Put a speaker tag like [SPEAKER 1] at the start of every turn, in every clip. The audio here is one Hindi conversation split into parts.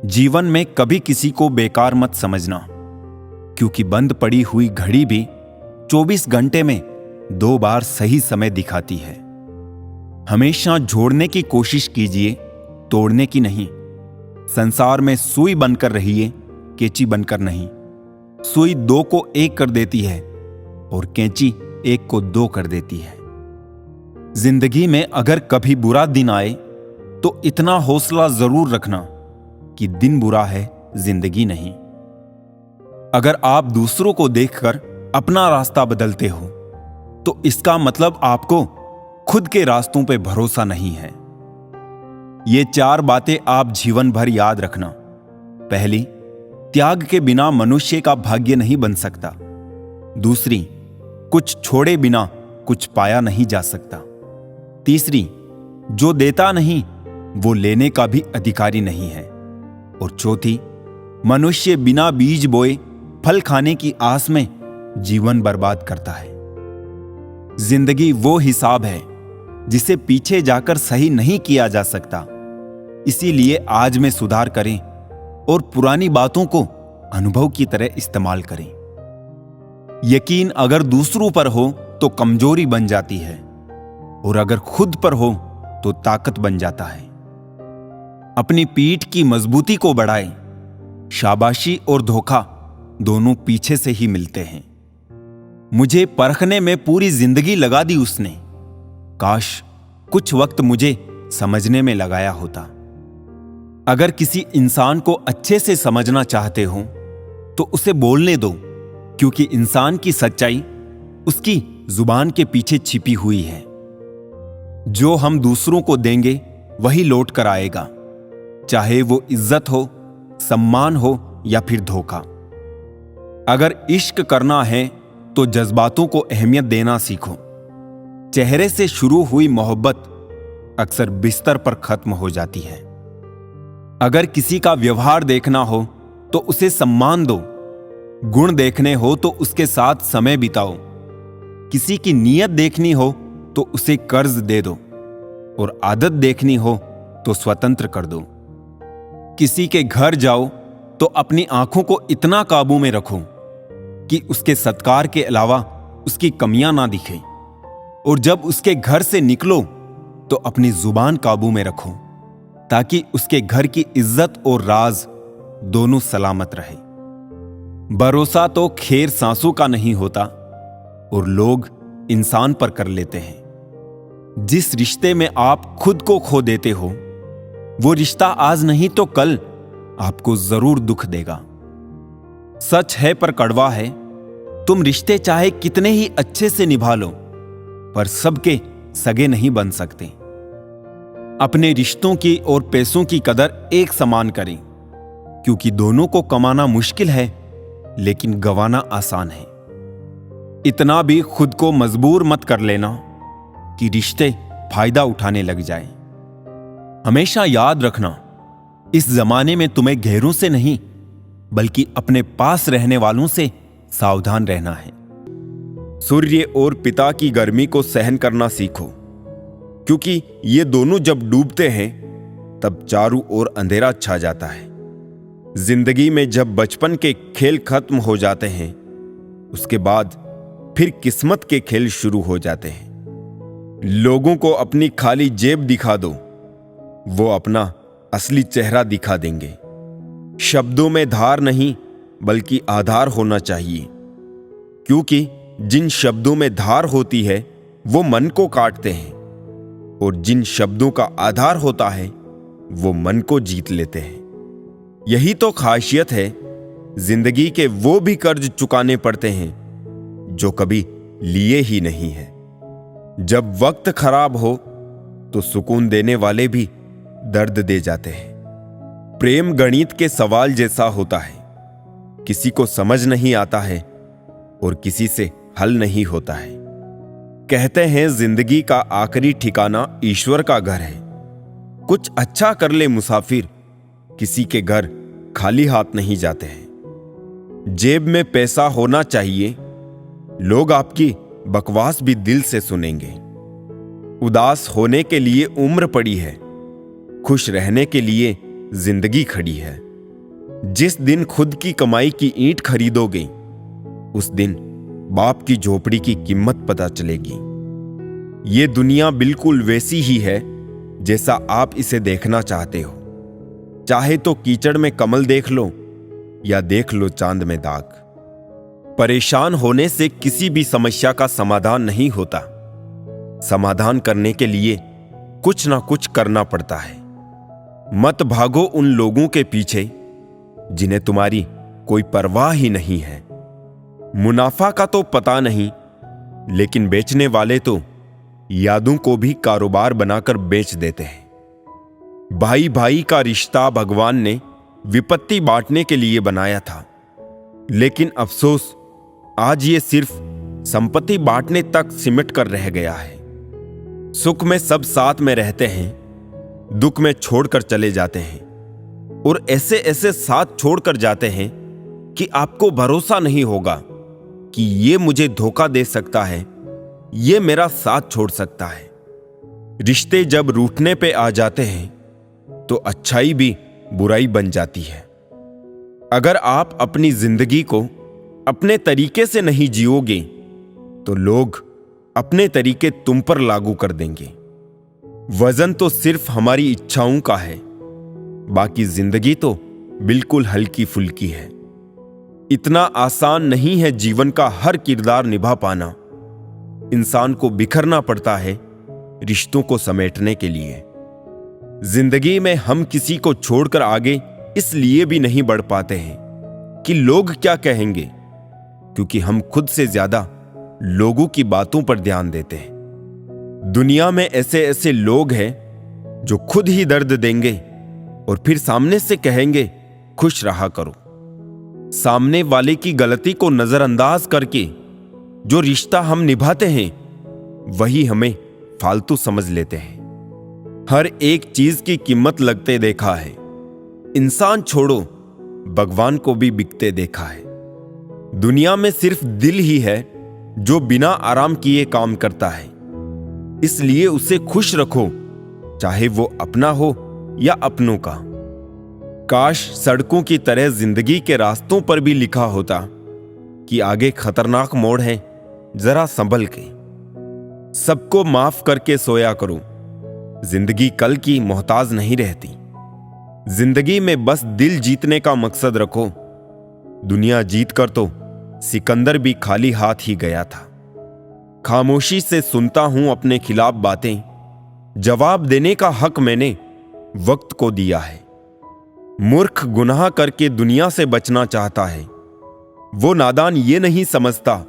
[SPEAKER 1] जीवन में कभी किसी को बेकार मत समझना, क्योंकि बंद पड़ी हुई घड़ी भी 24 घंटे में 2 बार सही समय दिखाती है। हमेशा जोड़ने की कोशिश कीजिए, तोड़ने की नहीं। संसार में सुई बनकर रहिए, कैंची बनकर नहीं। सुई 2 को 1 कर देती है और कैंची 1 को 2 कर देती है। जिंदगी में अगर कभी बुरा दिन आए तो इतना हौसला जरूर रखना कि दिन बुरा है, जिंदगी नहीं। अगर आप दूसरों को देखकर अपना रास्ता बदलते हो तो इसका मतलब आपको खुद के रास्तों पे भरोसा नहीं है। ये 4 बातें आप जीवन भर याद रखना। पहली, त्याग के बिना मनुष्य का भाग्य नहीं बन सकता। दूसरी, कुछ छोड़े बिना कुछ पाया नहीं जा सकता। तीसरी, जो देता नहीं वो लेने का भी अधिकारी नहीं है। और चौथी, मनुष्य बिना बीज बोए फल खाने की आस में जीवन बर्बाद करता है। जिंदगी वो हिसाब है जिसे पीछे जाकर सही नहीं किया जा सकता। इसीलिए आज में सुधार करें और पुरानी बातों को अनुभव की तरह इस्तेमाल करें। यकीन अगर दूसरों पर हो तो कमजोरी बन जाती है, और अगर खुद पर हो तो ताकत बन जाता है। अपनी पीठ की मजबूती को बढ़ाएं। शाबाशी और धोखा दोनों पीछे से ही मिलते हैं। मुझे परखने में पूरी जिंदगी लगा दी उसने, काश कुछ वक्त मुझे समझने में लगाया होता। अगर किसी इंसान को अच्छे से समझना चाहते हो तो उसे बोलने दो, क्योंकि इंसान की सच्चाई उसकी जुबान के पीछे छिपी हुई है। जो हम दूसरों को देंगे वही लौट कर आएगा, चाहे वो इज्जत हो, सम्मान हो या फिर धोखा। अगर इश्क करना है तो जज्बातों को अहमियत देना सीखो। चेहरे से शुरू हुई मोहब्बत अक्सर बिस्तर पर खत्म हो जाती है। अगर किसी का व्यवहार देखना हो तो उसे सम्मान दो। गुण देखने हो तो उसके साथ समय बिताओ। किसी की नीयत देखनी हो तो उसे कर्ज दे दो, और आदत देखनी हो तो स्वतंत्र कर दो। किसी के घर जाओ तो अपनी आंखों को इतना काबू में रखो कि उसके सत्कार के अलावा उसकी कमियां ना दिखें, और जब उसके घर से निकलो तो अपनी जुबान काबू में रखो, ताकि उसके घर की इज्जत और राज दोनों सलामत रहे। भरोसा तो खैर सांसों का नहीं होता, और लोग इंसान पर कर लेते हैं। जिस रिश्ते में आप खुद को खो देते हो वो रिश्ता आज नहीं तो कल आपको जरूर दुख देगा। सच है पर कड़वा है, तुम रिश्ते चाहे कितने ही अच्छे से निभा लो, पर सबके सगे नहीं बन सकते। अपने रिश्तों की और पैसों की कदर एक समान करें, क्योंकि दोनों को कमाना मुश्किल है लेकिन गंवाना आसान है। इतना भी खुद को मजबूर मत कर लेना कि रिश्ते फायदा उठाने लग जाए। हमेशा याद रखना, इस जमाने में तुम्हें गैरों से नहीं बल्कि अपने पास रहने वालों से सावधान रहना है। सूर्य और पिता की गर्मी को सहन करना सीखो, क्योंकि ये दोनों जब डूबते हैं तब चारों ओर अंधेरा छा जाता है। जिंदगी में जब बचपन के खेल खत्म हो जाते हैं, उसके बाद फिर किस्मत के खेल शुरू हो जाते हैं। लोगों को अपनी खाली जेब दिखा दो, वो अपना असली चेहरा दिखा देंगे। शब्दों में धार नहीं बल्कि आधार होना चाहिए, क्योंकि जिन शब्दों में धार होती है वो मन को काटते हैं, और जिन शब्दों का आधार होता है वो मन को जीत लेते हैं। यही तो खासियत है। जिंदगी के वो भी कर्ज चुकाने पड़ते हैं जो कभी लिए ही नहीं है। जब वक्त खराब हो तो सुकून देने वाले भी दर्द दे जाते हैं। प्रेम गणित के सवाल जैसा होता है, किसी को समझ नहीं आता है और किसी से हल नहीं होता है। कहते हैं जिंदगी का आखिरी ठिकाना ईश्वर का घर है। कुछ अच्छा कर ले मुसाफिर, किसी के घर खाली हाथ नहीं जाते हैं। जेब में पैसा होना चाहिए, लोग आपकी बकवास भी दिल से सुनेंगे। उदास होने के लिए उम्र पड़ी है, खुश रहने के लिए जिंदगी खड़ी है। जिस दिन खुद की कमाई की ईंट खरीदोगे, उस दिन बाप की झोपड़ी की कीमत पता चलेगी। ये दुनिया बिल्कुल वैसी ही है जैसा आप इसे देखना चाहते हो। चाहे तो कीचड़ में कमल देख लो या देख लो चांद में दाग। परेशान होने से किसी भी समस्या का समाधान नहीं होता। समाधान करने के लिए कुछ ना कुछ करना पड़ता है। मत भागो उन लोगों के पीछे जिन्हें तुम्हारी कोई परवाह ही नहीं है। मुनाफा का तो पता नहीं, लेकिन बेचने वाले तो यादों को भी कारोबार बनाकर बेच देते हैं। भाई भाई का रिश्ता भगवान ने विपत्ति बांटने के लिए बनाया था, लेकिन अफसोस आज ये सिर्फ संपत्ति बांटने तक सिमट कर रह गया है। सुख में सब साथ में रहते हैं, दुख में छोड़कर चले जाते हैं, और ऐसे ऐसे साथ छोड़कर जाते हैं कि आपको भरोसा नहीं होगा कि ये मुझे धोखा दे सकता है, ये मेरा साथ छोड़ सकता है। रिश्ते जब रूठने पे आ जाते हैं तो अच्छाई भी बुराई बन जाती है। अगर आप अपनी जिंदगी को अपने तरीके से नहीं जियोगे तो लोग अपने तरीके तुम पर लागू कर देंगे। वजन तो सिर्फ हमारी इच्छाओं का है, बाकी जिंदगी तो बिल्कुल हल्की फुल्की है। इतना आसान नहीं है जीवन का हर किरदार निभा पाना। इंसान को बिखरना पड़ता है रिश्तों को समेटने के लिए। जिंदगी में हम किसी को छोड़कर आगे इसलिए भी नहीं बढ़ पाते हैं कि लोग क्या कहेंगे, क्योंकि हम खुद से ज्यादा लोगों की बातों पर ध्यान देते हैं। दुनिया में ऐसे ऐसे लोग हैं जो खुद ही दर्द देंगे और फिर सामने से कहेंगे खुश रहा करो। सामने वाले की गलती को नजरअंदाज करके जो रिश्ता हम निभाते हैं वही हमें फालतू समझ लेते हैं। हर एक चीज की कीमत लगते देखा है। इंसान छोड़ो, भगवान को भी बिकते देखा है। दुनिया में सिर्फ दिल ही है जो बिना आराम किए काम करता है, इसलिए उसे खुश रखो, चाहे वो अपना हो या अपनों का। काश सड़कों की तरह जिंदगी के रास्तों पर भी लिखा होता कि आगे खतरनाक मोड़ है, जरा संभल के। सबको माफ करके सोया करो। जिंदगी कल की मोहताज नहीं रहती। जिंदगी में बस दिल जीतने का मकसद रखो। दुनिया जीत कर तो सिकंदर भी खाली हाथ ही गया था। खामोशी से सुनता हूं अपने खिलाफ बातें। जवाब देने का हक मैंने वक्त को दिया है। मूर्ख गुनाह करके दुनिया से बचना चाहता है। वो नादान ये नहीं समझता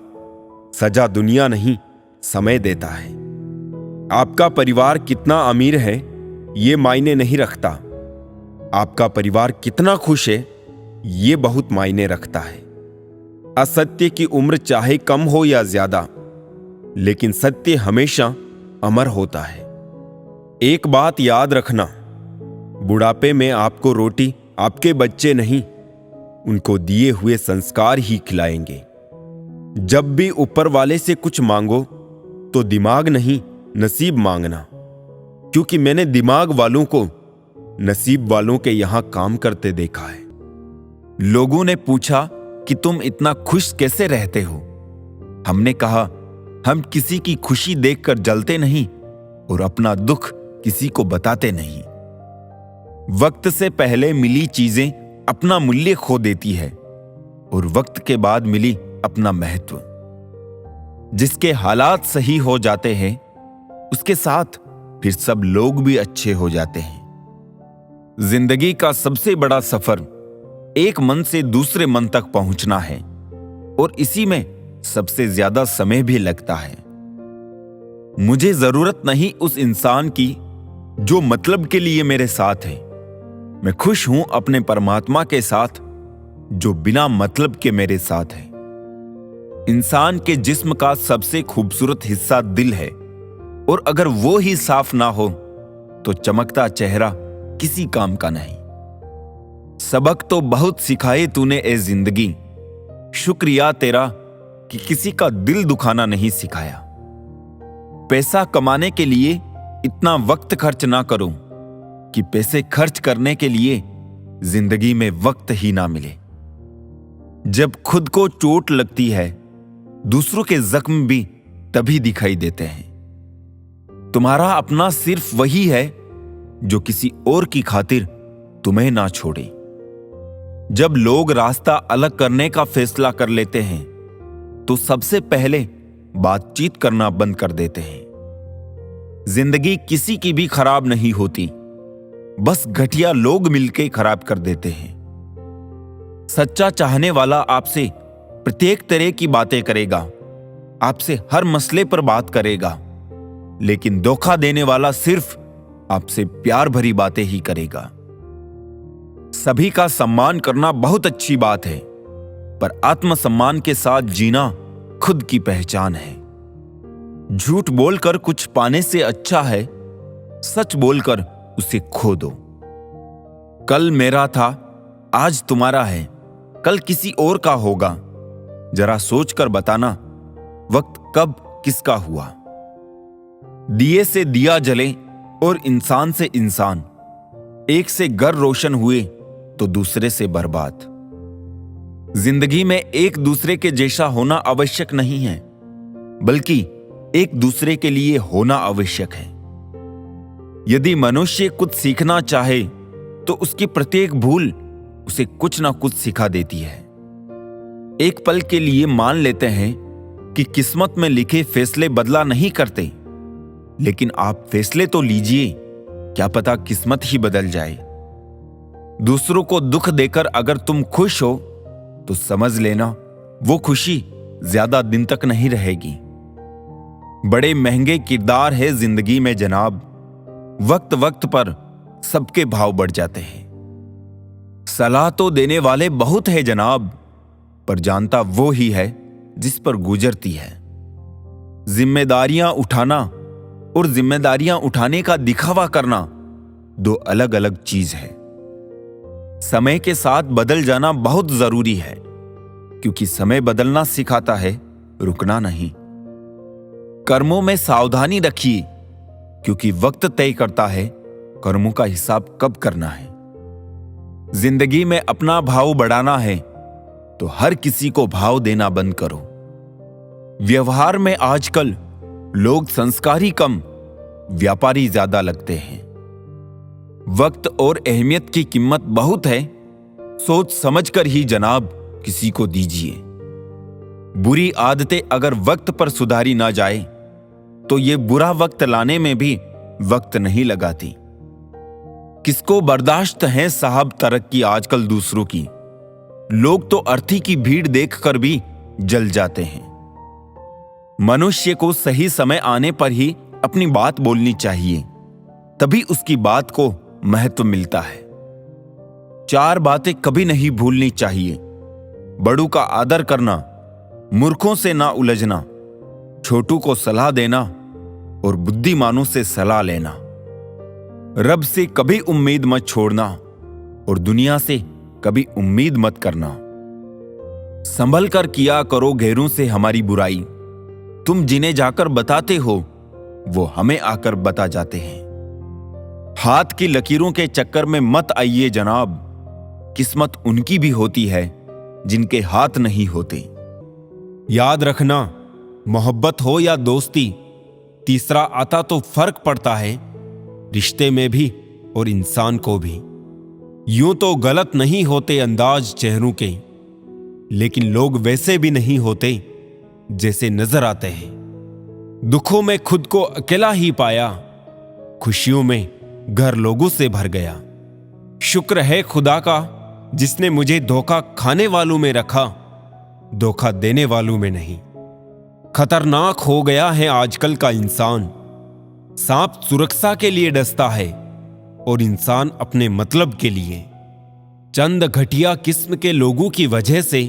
[SPEAKER 1] सजा दुनिया नहीं समय देता है। आपका परिवार कितना अमीर है ये मायने नहीं रखता। आपका परिवार कितना खुश है ये बहुत मायने रखता है। असत्य की उम्र चाहे कम हो या ज्यादा, लेकिन सत्य हमेशा अमर होता है। एक बात याद रखना, बुढ़ापे में आपको रोटी आपके बच्चे नहीं, उनको दिए हुए संस्कार ही खिलाएंगे। जब भी ऊपर वाले से कुछ मांगो तो दिमाग नहीं नसीब मांगना, क्योंकि मैंने दिमाग वालों को नसीब वालों के यहां काम करते देखा है। लोगों ने पूछा कि तुम इतना खुश कैसे रहते हो। हमने कहा हम किसी की खुशी देखकर जलते नहीं और अपना दुख किसी को बताते नहीं। वक्त से पहले मिली चीजें अपना मूल्य खो देती है और वक्त के बाद मिली अपना महत्व। जिसके हालात सही हो जाते हैं उसके साथ फिर सब लोग भी अच्छे हो जाते हैं। जिंदगी का सबसे बड़ा सफर एक मन से दूसरे मन तक पहुंचना है, और इसी में सबसे ज्यादा समय भी लगता है। मुझे जरूरत नहीं उस इंसान की जो मतलब के लिए मेरे साथ है। मैं खुश हूं अपने परमात्मा के साथ जो बिना मतलब के मेरे साथ है। इंसान के जिस्म का सबसे खूबसूरत हिस्सा दिल है, और अगर वो ही साफ ना हो तो चमकता चेहरा किसी काम का नहीं। सबक तो बहुत सिखाए तूने ए जिंदगी, शुक्रिया तेरा कि किसी का दिल दुखाना नहीं सिखाया। पैसा कमाने के लिए इतना वक्त खर्च ना करो कि पैसे खर्च करने के लिए जिंदगी में वक्त ही ना मिले। जब खुद को चोट लगती है, दूसरों के जख्म भी तभी दिखाई देते हैं। तुम्हारा अपना सिर्फ वही है जो किसी और की खातिर तुम्हें ना छोड़े। जब लोग रास्ता अलग करने का फैसला कर लेते हैं तो सबसे पहले बातचीत करना बंद कर देते हैं। जिंदगी किसी की भी खराब नहीं होती, बस घटिया लोग मिलकर खराब कर देते हैं। सच्चा चाहने वाला आपसे प्रत्येक तरह की बातें करेगा, आपसे हर मसले पर बात करेगा, लेकिन धोखा देने वाला सिर्फ आपसे प्यार भरी बातें ही करेगा। सभी का सम्मान करना बहुत अच्छी बात है, पर आत्मसम्मान के साथ जीना खुद की पहचान है। झूठ बोलकर कुछ पाने से अच्छा है सच बोलकर उसे खो दो। कल मेरा था, आज तुम्हारा है, कल किसी और का होगा। जरा सोचकर बताना वक्त कब किसका हुआ। दिए से दिया जले और इंसान से इंसान, एक से घर रोशन हुए तो दूसरे से बर्बाद। जिंदगी में एक दूसरे के जैसा होना आवश्यक नहीं है, बल्कि एक दूसरे के लिए होना आवश्यक है। यदि मनुष्य कुछ सीखना चाहे तो उसकी प्रत्येक भूल उसे कुछ ना कुछ सिखा देती है। एक पल के लिए मान लेते हैं कि किस्मत में लिखे फैसले बदला नहीं करते, लेकिन आप फैसले तो लीजिए, क्या पता किस्मत ही बदल जाए। दूसरों को दुख देकर अगर तुम खुश हो तो समझ लेना वो खुशी ज्यादा दिन तक नहीं रहेगी। बड़े महंगे किरदार है जिंदगी में जनाब, वक्त वक्त पर सबके भाव बढ़ जाते हैं। सलाह तो देने वाले बहुत है जनाब, पर जानता वो ही है जिस पर गुजरती है। जिम्मेदारियां उठाना और जिम्मेदारियां उठाने का दिखावा करना दो अलग अलग चीज है। समय के साथ बदल जाना बहुत जरूरी है, क्योंकि समय बदलना सिखाता है, रुकना नहीं। कर्मों में सावधानी रखिए, क्योंकि वक्त तय करता है कर्मों का हिसाब कब करना है। जिंदगी में अपना भाव बढ़ाना है तो हर किसी को भाव देना बंद करो। व्यवहार में आजकल लोग संस्कारी कम, व्यापारी ज्यादा लगते हैं। वक्त और अहमियत की कीमत बहुत है, सोच समझकर ही जनाब किसी को दीजिए। बुरी आदतें अगर वक्त पर सुधारी ना जाए तो ये बुरा वक्त लाने में भी वक्त नहीं लगाती। किसको बर्दाश्त है साहब तरक्की आजकल दूसरों की। लोग तो अर्थी की भीड़ देखकर भी जल जाते हैं। मनुष्य को सही समय आने पर ही अपनी बात बोलनी चाहिए, तभी उसकी बात को महत्व मिलता है। चार बातें कभी नहीं भूलनी चाहिए: बड़ों का आदर करना, मूर्खों से ना उलझना, छोटू को सलाह देना और बुद्धिमानों से सलाह लेना। रब से कभी उम्मीद मत छोड़ना और दुनिया से कभी उम्मीद मत करना। संभल कर किया करो गैरों से हमारी बुराई, तुम जिन्हें जाकर बताते हो वो हमें आकर बता जाते हैं। हाथ की लकीरों के चक्कर में मत आइए जनाब, किस्मत उनकी भी होती है जिनके हाथ नहीं होते। याद रखना, मोहब्बत हो या दोस्ती, तीसरा आता तो फर्क पड़ता है रिश्ते में भी और इंसान को भी। यूं तो गलत नहीं होते अंदाज चेहरों के, लेकिन लोग वैसे भी नहीं होते जैसे नजर आते हैं। दुखों में खुद को अकेला ही पाया, खुशियों में घर लोगों से भर गया। शुक्र है खुदा का जिसने मुझे धोखा खाने वालों में रखा, धोखा देने वालों में नहीं। खतरनाक हो गया है आजकल का इंसान, सांप सुरक्षा के लिए डसता है और इंसान अपने मतलब के लिए। चंद घटिया किस्म के लोगों की वजह से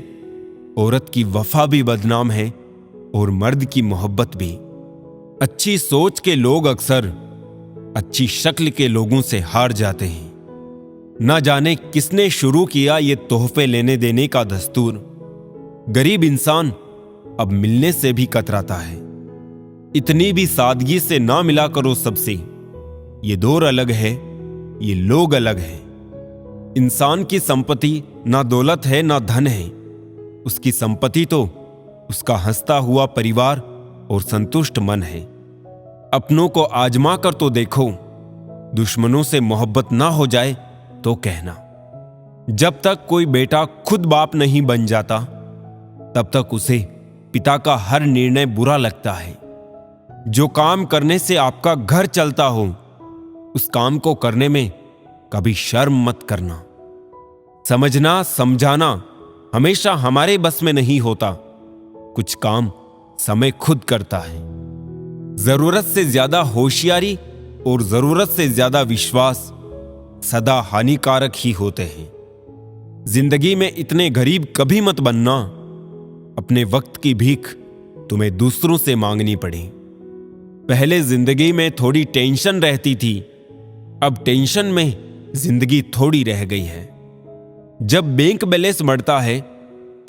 [SPEAKER 1] औरत की वफा भी बदनाम है और मर्द की मोहब्बत भी। अच्छी सोच के लोग अक्सर अच्छी शक्ल के लोगों से हार जाते हैं। न जाने किसने शुरू किया ये तोहफे लेने देने का दस्तूर। गरीब इंसान अब मिलने से भी कतराता है। इतनी भी सादगी से ना मिला करो सबसे, ये दौर अलग है, ये लोग अलग है।
[SPEAKER 2] इंसान की संपत्ति ना दौलत है ना धन है। उसकी संपत्ति तो उसका हंसता हुआ परिवार और संतुष्ट मन है। अपनों को आजमा कर तो देखो, दुश्मनों से मोहब्बत ना हो जाए तो कहना। जब तक कोई बेटा खुद बाप नहीं बन जाता, तब तक उसे पिता का हर निर्णय बुरा लगता है। जो काम करने से आपका घर चलता हो, उस काम को करने में कभी शर्म मत करना। समझना समझाना हमेशा हमारे बस में नहीं होता। कुछ काम समय खुद करता है। जरूरत से ज्यादा होशियारी और जरूरत से ज्यादा विश्वास सदा हानिकारक ही होते हैं। जिंदगी में इतने गरीब कभी मत बनना, अपने वक्त की भीख तुम्हें दूसरों से मांगनी पड़े। पहले जिंदगी में थोड़ी टेंशन रहती थी, अब टेंशन में जिंदगी थोड़ी रह गई है। जब बैंक बैलेंस बढ़ता है,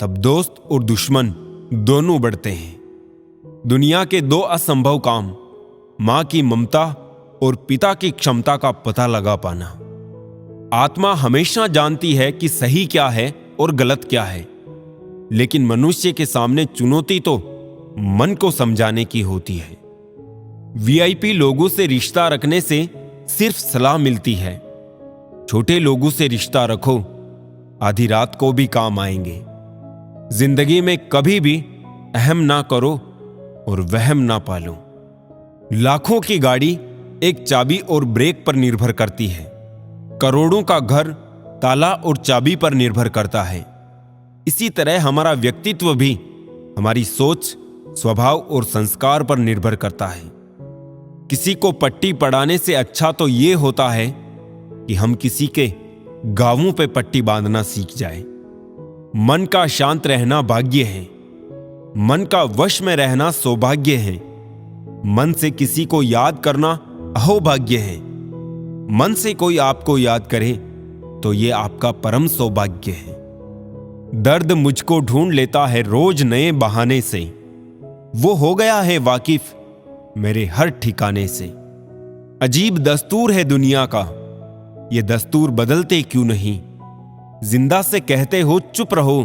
[SPEAKER 2] तब दोस्त और दुश्मन दोनों बढ़ते हैं। दुनिया के दो असंभव काम, मां की ममता और पिता की क्षमता का पता लगा पाना। आत्मा हमेशा जानती है कि सही क्या है और गलत क्या है, लेकिन मनुष्य के सामने चुनौती तो मन को समझाने की होती है। वीआईपी लोगों से रिश्ता रखने से सिर्फ सलाह मिलती है। छोटे लोगों से रिश्ता रखो, आधी रात को भी काम आएंगे। जिंदगी में कभी भी अहम ना करो और वहम ना पालो। लाखों की गाड़ी एक चाबी और ब्रेक पर निर्भर करती है। करोड़ों का घर ताला और चाबी पर निर्भर करता है। इसी तरह हमारा व्यक्तित्व भी हमारी सोच, स्वभाव और संस्कार पर निर्भर करता है। किसी को पट्टी पढ़ाने से अच्छा तो यह होता है कि हम किसी के गांवों पे पट्टी बांधना सीख जाए। मन का शांत रहना भाग्य है, मन का वश में रहना सौभाग्य है। मन से किसी को याद करना अहोभाग्य है। मन से कोई आपको याद करे तो यह आपका परम सौभाग्य है। दर्द मुझको ढूंढ लेता है रोज नए बहाने से, वो हो गया है वाकिफ मेरे हर ठिकाने से। अजीब दस्तूर है दुनिया का, ये दस्तूर बदलते क्यों नहीं। जिंदा से कहते हो चुप रहो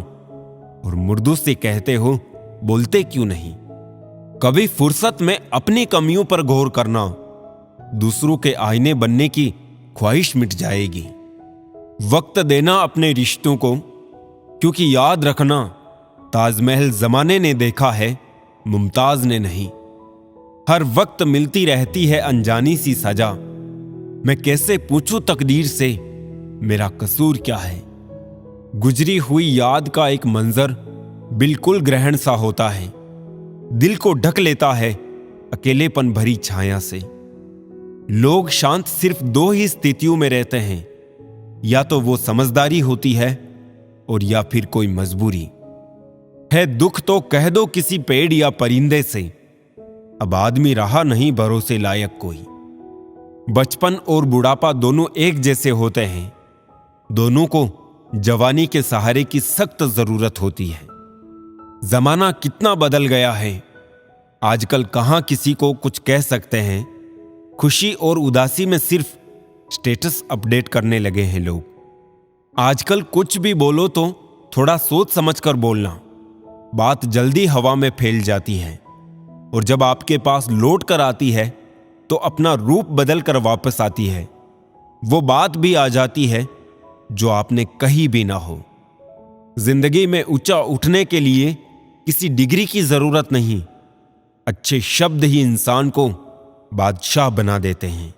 [SPEAKER 2] और मुर्दों से कहते हो बोलते क्यों नहीं। कभी फुर्सत में अपनी कमियों पर गौर करना, दूसरों के आईने बनने की ख्वाहिश मिट जाएगी। वक्त देना अपने रिश्तों को, क्योंकि याद रखना ताजमहल जमाने ने देखा है, मुमताज ने नहीं। हर वक्त मिलती रहती है अनजानी सी सजा। मैं कैसे पूछूं तकदीर से मेरा कसूर क्या है। गुजरी हुई याद का एक मंजर बिल्कुल ग्रहण सा होता है, दिल को ढक लेता है अकेलेपन भरी छाया से। लोग शांत सिर्फ दो ही स्थितियों में रहते हैं, या तो वो समझदारी होती है और या फिर कोई मजबूरी है। दुख तो कह दो किसी पेड़ या परिंदे से, अब आदमी रहा नहीं भरोसे लायक कोई। बचपन और बुढ़ापा दोनों एक जैसे होते हैं, दोनों को जवानी के सहारे की सख्त जरूरत होती है। जमाना कितना बदल गया है, आजकल कहां किसी को कुछ कह सकते हैं। खुशी और उदासी में सिर्फ स्टेटस अपडेट करने लगे हैं लोग। आजकल कुछ भी बोलो तो थोड़ा सोच समझकर बोलना, बात जल्दी हवा में फैल जाती है और जब आपके पास लौट कर आती है तो अपना रूप बदल कर वापस आती है। वो बात भी आ जाती है जो आपने कही भी ना हो। जिंदगी में ऊंचा उठने के लिए किसी डिग्री की जरूरत नहीं, अच्छे शब्द ही इंसान को बादशाह बना देते हैं।